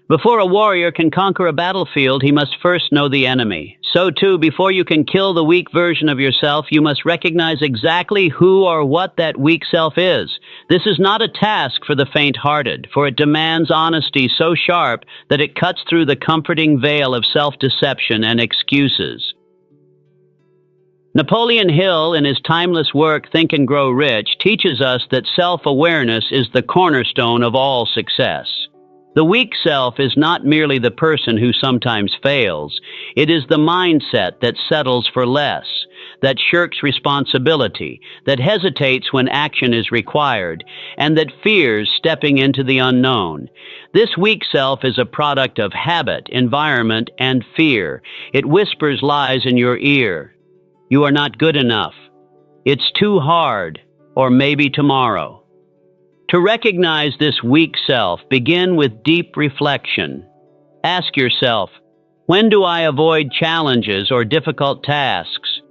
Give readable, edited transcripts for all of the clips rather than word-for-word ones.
Before a warrior can conquer a battlefield, he must first know the enemy. So too, before you can kill the weak version of yourself, you must recognize exactly who or what that weak self is. This is not a task for the faint-hearted, for it demands honesty so sharp that it cuts through the comforting veil of self-deception and excuses. Napoleon Hill, in his timeless work Think and Grow Rich, teaches us that self-awareness is the cornerstone of all success. The weak self is not merely the person who sometimes fails. It is the mindset that settles for less, that shirks responsibility, that hesitates when action is required, and that fears stepping into the unknown. This weak self is a product of habit, environment, and fear. It whispers lies in your ear. You are not good enough. It's too hard, or maybe tomorrow. To recognize this weak self, begin with deep reflection. Ask yourself, when do I avoid challenges or difficult tasks?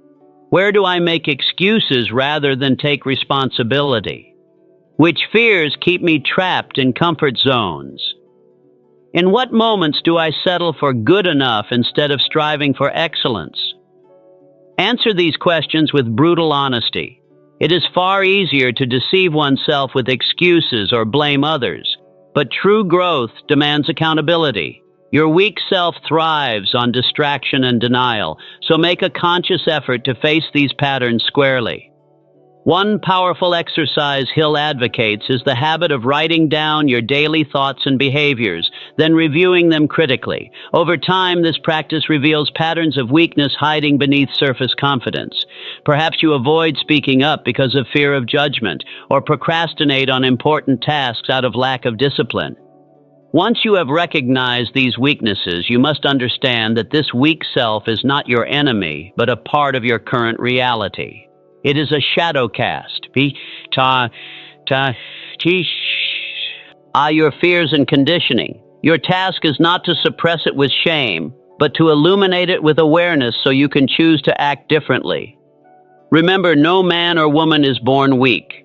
Where do I make excuses rather than take responsibility? Which fears keep me trapped in comfort zones? In what moments do I settle for good enough instead of striving for excellence? Answer these questions with brutal honesty. It is far easier to deceive oneself with excuses or blame others, but true growth demands accountability. Your weak self thrives on distraction and denial, so make a conscious effort to face these patterns squarely. One powerful exercise Hill advocates is the habit of writing down your daily thoughts and behaviors, then reviewing them critically. Over time, this practice reveals patterns of weakness hiding beneath surface confidence. Perhaps you avoid speaking up because of fear of judgment, or procrastinate on important tasks out of lack of discipline. Once you have recognized these weaknesses, you must understand that this weak self is not your enemy, but a part of your current reality. It is a shadow cast. Your fears and conditioning. Your task is not to suppress it with shame, but to illuminate it with awareness so you can choose to act differently. Remember, no man or woman is born weak.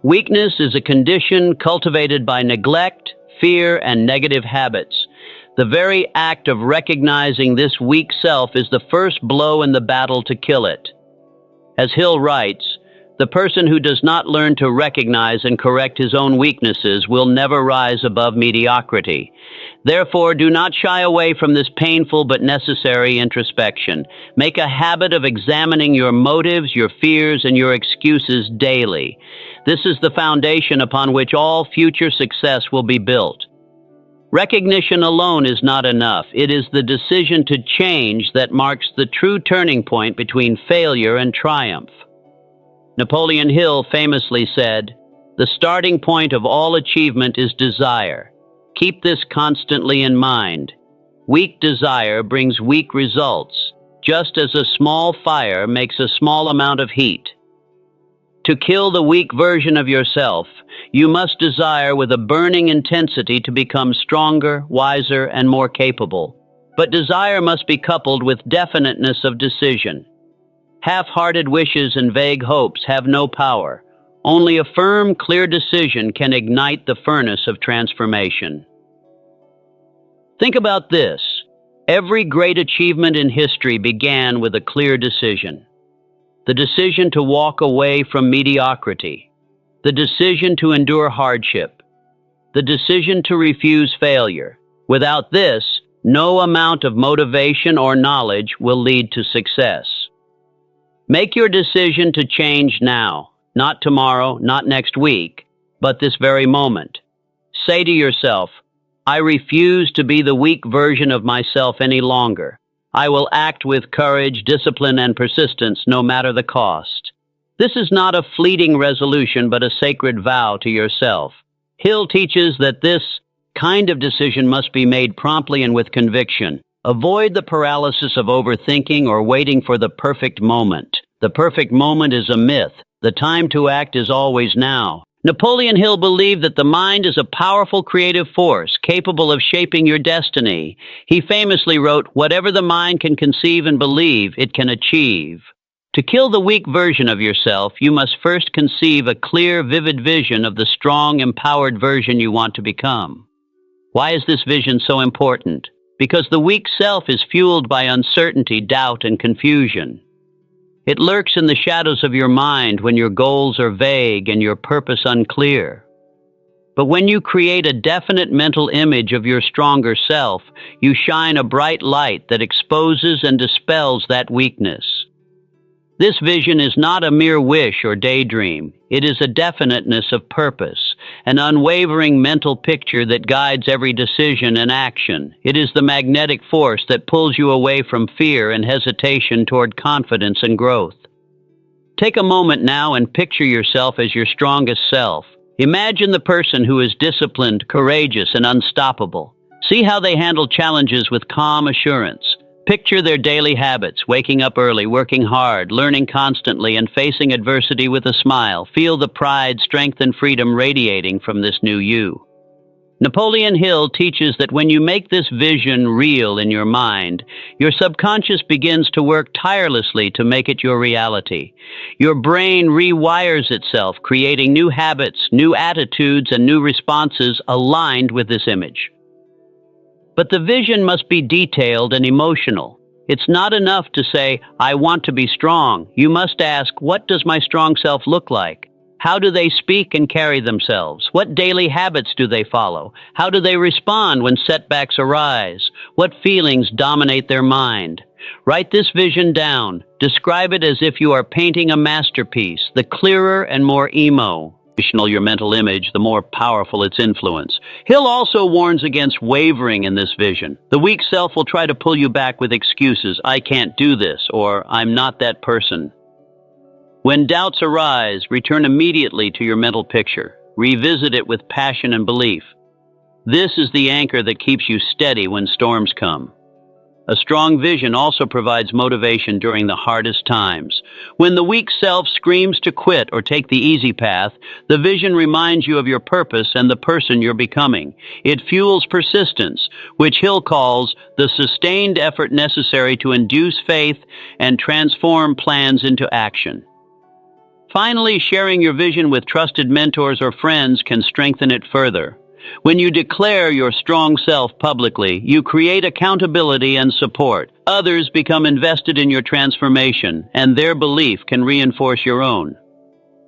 Weakness is a condition cultivated by neglect, fear, and negative habits. The very act of recognizing this weak self is the first blow in the battle to kill it. As Hill writes, the person who does not learn to recognize and correct his own weaknesses will never rise above mediocrity. Therefore, do not shy away from this painful but necessary introspection. Make a habit of examining your motives, your fears, and your excuses daily. This is the foundation upon which all future success will be built. Recognition alone is not enough. It is the decision to change that marks the true turning point between failure and triumph. Napoleon Hill famously said, "The starting point of all achievement is desire. Keep this constantly in mind. Weak desire brings weak results, just as a small fire makes a small amount of heat. To kill the weak version of yourself, you must desire with a burning intensity to become stronger, wiser, and more capable. But desire must be coupled with definiteness of decision. Half-hearted wishes and vague hopes have no power. Only a firm, clear decision can ignite the furnace of transformation." Think about this. Every great achievement in history began with a clear decision. The decision to walk away from mediocrity, the decision to endure hardship, the decision to refuse failure. Without this, no amount of motivation or knowledge will lead to success. Make your decision to change now, not tomorrow, not next week, but this very moment. Say to yourself, "I refuse to be the weak version of myself any longer. I will act with courage, discipline, and persistence, no matter the cost." This is not a fleeting resolution, but a sacred vow to yourself. Hill teaches that this kind of decision must be made promptly and with conviction. Avoid the paralysis of overthinking or waiting for the perfect moment. The perfect moment is a myth. The time to act is always now. Napoleon Hill believed that the mind is a powerful creative force capable of shaping your destiny. He famously wrote, "Whatever the mind can conceive and believe, it can achieve." To kill the weak version of yourself, you must first conceive a clear, vivid vision of the strong, empowered version you want to become. Why is this vision so important? Because the weak self is fueled by uncertainty, doubt, and confusion. It lurks in the shadows of your mind when your goals are vague and your purpose unclear. But when you create a definite mental image of your stronger self, you shine a bright light that exposes and dispels that weakness. This vision is not a mere wish or daydream. It is a definiteness of purpose, an unwavering mental picture that guides every decision and action. It is the magnetic force that pulls you away from fear and hesitation toward confidence and growth. Take a moment now and picture yourself as your strongest self. Imagine the person who is disciplined, courageous, and unstoppable. See how they handle challenges with calm assurance. Picture their daily habits, waking up early, working hard, learning constantly, and facing adversity with a smile. Feel the pride, strength, and freedom radiating from this new you. Napoleon Hill teaches that when you make this vision real in your mind, your subconscious begins to work tirelessly to make it your reality. Your brain rewires itself, creating new habits, new attitudes, and new responses aligned with this image. But the vision must be detailed and emotional. It's not enough to say, I want to be strong. You must ask, what does my strong self look like? How do they speak and carry themselves? What daily habits do they follow? How do they respond when setbacks arise? What feelings dominate their mind? Write this vision down. Describe it as if you are painting a masterpiece. The clearer and more your mental image, the more powerful its influence. Hill also warns against wavering in this vision. The weak self will try to pull you back with excuses, I can't do this, or I'm not that person. When doubts arise, return immediately to your mental picture. Revisit it with passion and belief. This is the anchor that keeps you steady when storms come. A strong vision also provides motivation during the hardest times. When the weak self screams to quit or take the easy path, the vision reminds you of your purpose and the person you're becoming. It fuels persistence, which Hill calls the sustained effort necessary to induce faith and transform plans into action. Finally, sharing your vision with trusted mentors or friends can strengthen it further. When you declare your strong self publicly, you create accountability and support. Others become invested in your transformation, and their belief can reinforce your own.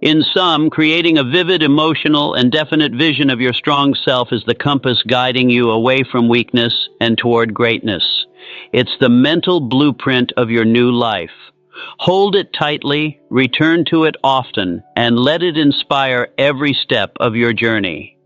In sum, creating a vivid, emotional, and definite vision of your strong self is the compass guiding you away from weakness and toward greatness. It's the mental blueprint of your new life. Hold it tightly, return to it often, and let it inspire every step of your journey.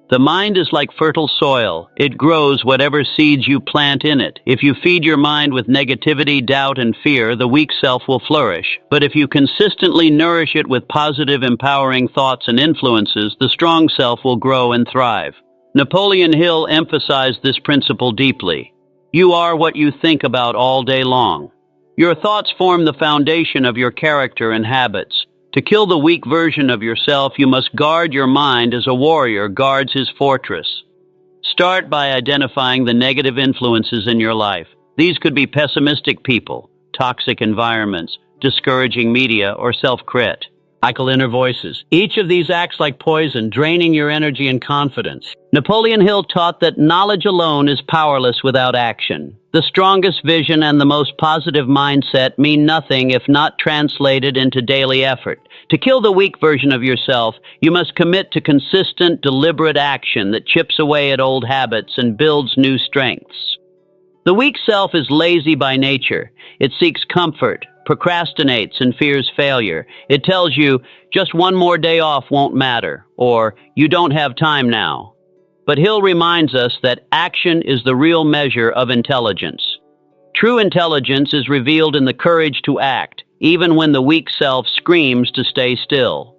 The mind is like fertile soil. It grows whatever seeds you plant in it. If you feed your mind with negativity, doubt, and fear, the weak self will flourish. But if you consistently nourish it with positive, empowering thoughts and influences, the strong self will grow and thrive. Napoleon Hill emphasized this principle deeply. You are what you think about all day long. Your thoughts form the foundation of your character and habits. To kill the weak version of yourself, you must guard your mind as a warrior guards his fortress. Start by identifying the negative influences in your life. These could be pessimistic people, toxic environments, discouraging media, or self-crit. Inner voices. Each of these acts like poison, draining your energy and confidence. Napoleon Hill taught that knowledge alone is powerless without action. The strongest vision and the most positive mindset mean nothing if not translated into daily effort. To kill the weak version of yourself, you must commit to consistent, deliberate action that chips away at old habits and builds new strengths. The weak self is lazy by nature. It seeks comfort, procrastinates, and fears failure. It tells you, just one more day off won't matter, or you don't have time now. But Hill reminds us that action is the real measure of intelligence. True intelligence is revealed in the courage to act, even when the weak self screams to stay still.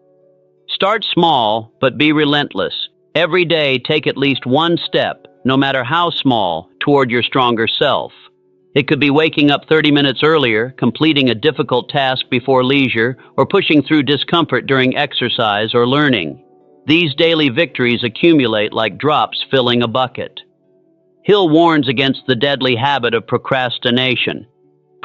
Start small, but be relentless. Every day, take at least one step, no matter how small, toward your stronger self. It could be waking up 30 minutes earlier, completing a difficult task before leisure, or pushing through discomfort during exercise or learning. These daily victories accumulate like drops filling a bucket. Hill warns against the deadly habit of procrastination.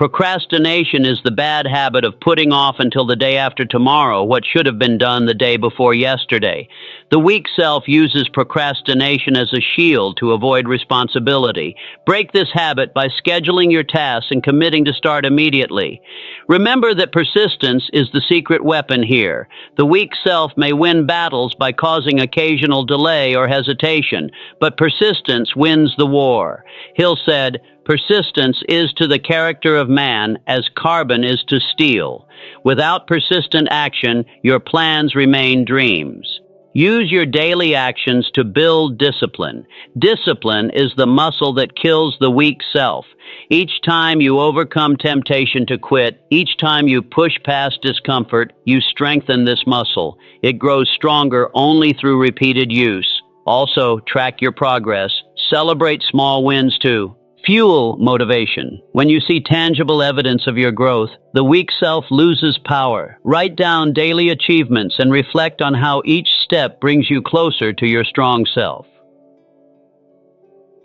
Procrastination is the bad habit of putting off until the day after tomorrow what should have been done the day before yesterday. The weak self uses procrastination as a shield to avoid responsibility. Break this habit by scheduling your tasks and committing to start immediately. Remember that persistence is the secret weapon here. The weak self may win battles by causing occasional delay or hesitation, but persistence wins the war. Hill said, "Persistence is to the character of man as carbon is to steel. Without persistent action, your plans remain dreams." Use your daily actions to build discipline. Discipline is the muscle that kills the weak self. Each time you overcome temptation to quit, each time you push past discomfort, you strengthen this muscle. It grows stronger only through repeated use. Also, track your progress. Celebrate small wins too. Fuel motivation. When you see tangible evidence of your growth, the weak self loses power. Write down daily achievements and reflect on how each step brings you closer to your strong self.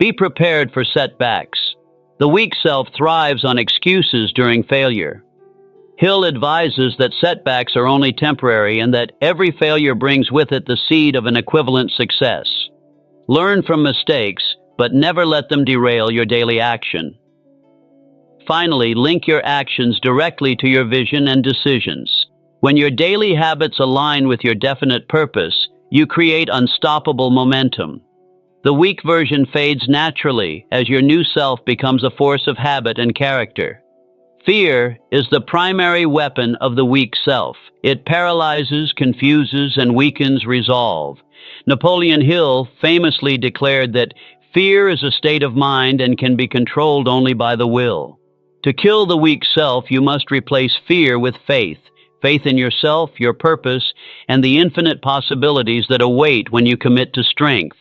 Be prepared for setbacks. The weak self thrives on excuses during failure. Hill advises that setbacks are only temporary and that every failure brings with it the seed of an equivalent success. Learn from mistakes, but never let them derail your daily action. Finally, link your actions directly to your vision and decisions. When your daily habits align with your definite purpose, you create unstoppable momentum. The weak version fades naturally as your new self becomes a force of habit and character. Fear is the primary weapon of the weak self. It paralyzes, confuses, and weakens resolve. Napoleon Hill famously declared that fear is a state of mind and can be controlled only by the will. To kill the weak self, you must replace fear with faith. Faith in yourself, your purpose, and the infinite possibilities that await when you commit to strength.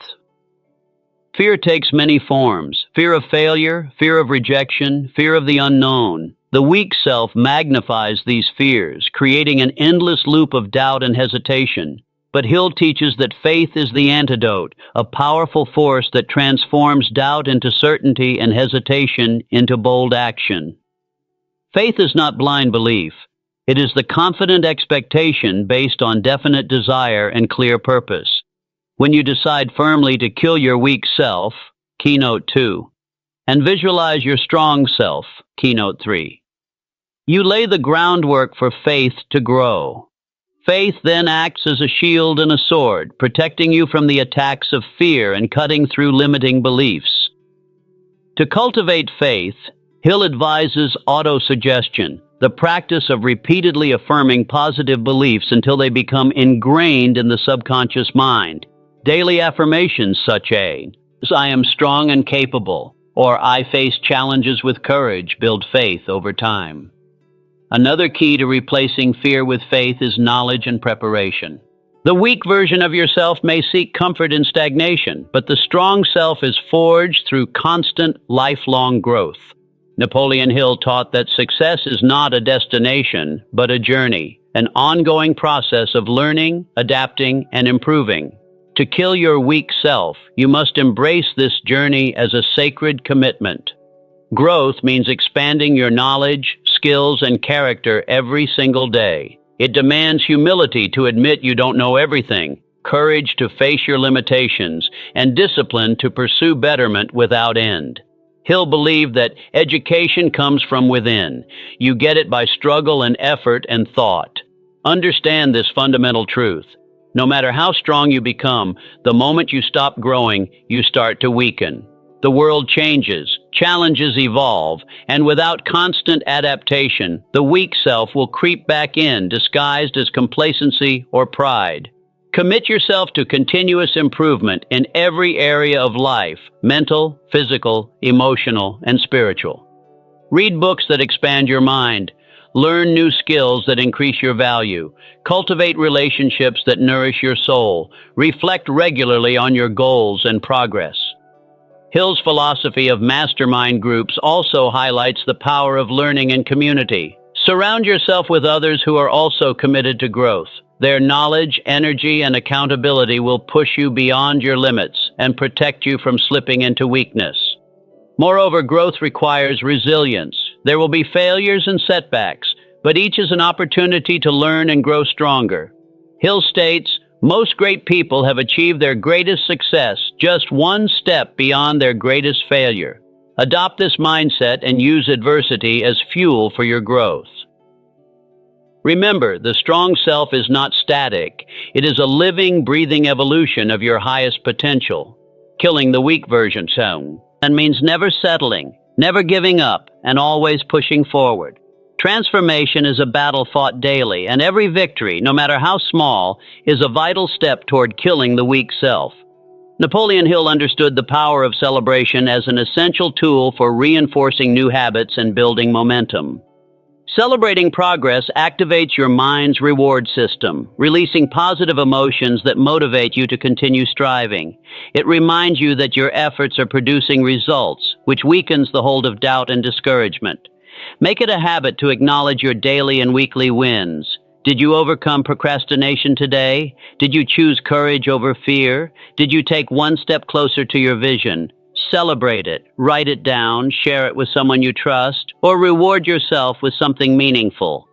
Fear takes many forms: fear of failure, fear of rejection, fear of the unknown. The weak self magnifies these fears, creating an endless loop of doubt and hesitation. But Hill teaches that faith is the antidote, a powerful force that transforms doubt into certainty and hesitation into bold action. Faith is not blind belief. It is the confident expectation based on definite desire and clear purpose. When you decide firmly to kill your weak self, Keynote 2, and visualize your strong self, Keynote 3, you lay the groundwork for faith to grow. Faith then acts as a shield and a sword, protecting you from the attacks of fear and cutting through limiting beliefs. To cultivate faith, Hill advises autosuggestion, the practice of repeatedly affirming positive beliefs until they become ingrained in the subconscious mind. Daily affirmations such as, "I am strong and capable," or "I face challenges with courage," build faith over time. Another key to replacing fear with faith is knowledge and preparation. The weak version of yourself may seek comfort in stagnation, but the strong self is forged through constant, lifelong growth. Napoleon Hill taught that success is not a destination, but a journey, an ongoing process of learning, adapting, and improving. To kill your weak self, you must embrace this journey as a sacred commitment. Growth means expanding your knowledge, skills, and character every single day. It demands humility to admit you don't know everything, courage to face your limitations, and discipline to pursue betterment without end. Hill believed that education comes from within. You get it by struggle and effort and thought. Understand this fundamental truth. No matter how strong you become, the moment you stop growing, you start to weaken. The world changes, challenges evolve, and without constant adaptation, the weak self will creep back in, disguised as complacency or pride. Commit yourself to continuous improvement in every area of life: mental, physical, emotional, and spiritual. Read books that expand your mind. Learn new skills that increase your value. Cultivate relationships that nourish your soul. Reflect regularly on your goals and progress. Hill's philosophy of mastermind groups also highlights the power of learning in community. Surround yourself with others who are also committed to growth. Their knowledge, energy, and accountability will push you beyond your limits and protect you from slipping into weakness. Moreover, growth requires resilience. There will be failures and setbacks, but each is an opportunity to learn and grow stronger. Hill states, most great people have achieved their greatest success just one step beyond their greatest failure. Adopt this mindset and use adversity as fuel for your growth. Remember, the strong self is not static. It is a living, breathing evolution of your highest potential. Killing the weak version and means never settling, never giving up, and always pushing forward. Transformation is a battle fought daily, and every victory, no matter how small, is a vital step toward killing the weak self. Napoleon Hill understood the power of celebration as an essential tool for reinforcing new habits and building momentum. Celebrating progress activates your mind's reward system, releasing positive emotions that motivate you to continue striving. It reminds you that your efforts are producing results, which weakens the hold of doubt and discouragement. Make it a habit to acknowledge your daily and weekly wins. Did you overcome procrastination today? Did you choose courage over fear? Did you take one step closer to your vision? Celebrate it, write it down, share it with someone you trust, or reward yourself with something meaningful.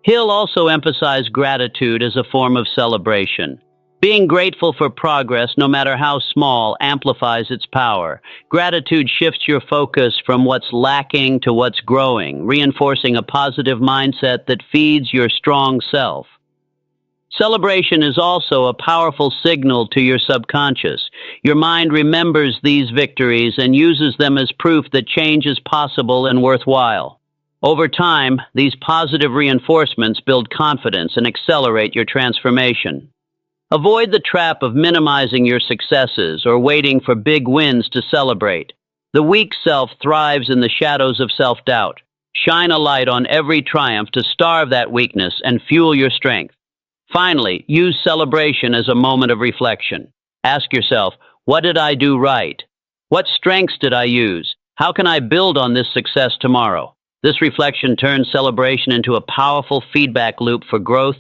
Hill also emphasized gratitude as a form of celebration. Being grateful for progress, no matter how small, amplifies its power. Gratitude shifts your focus from what's lacking to what's growing, reinforcing a positive mindset that feeds your strong self. Celebration is also a powerful signal to your subconscious. Your mind remembers these victories and uses them as proof that change is possible and worthwhile. Over time, these positive reinforcements build confidence and accelerate your transformation. Avoid the trap of minimizing your successes or waiting for big wins to celebrate. The weak self thrives in the shadows of self-doubt. Shine a light on every triumph to starve that weakness and fuel your strength. Finally, use celebration as a moment of reflection. Ask yourself, what did I do right? What strengths did I use? How can I build on this success tomorrow? This reflection turns celebration into a powerful feedback loop for growth.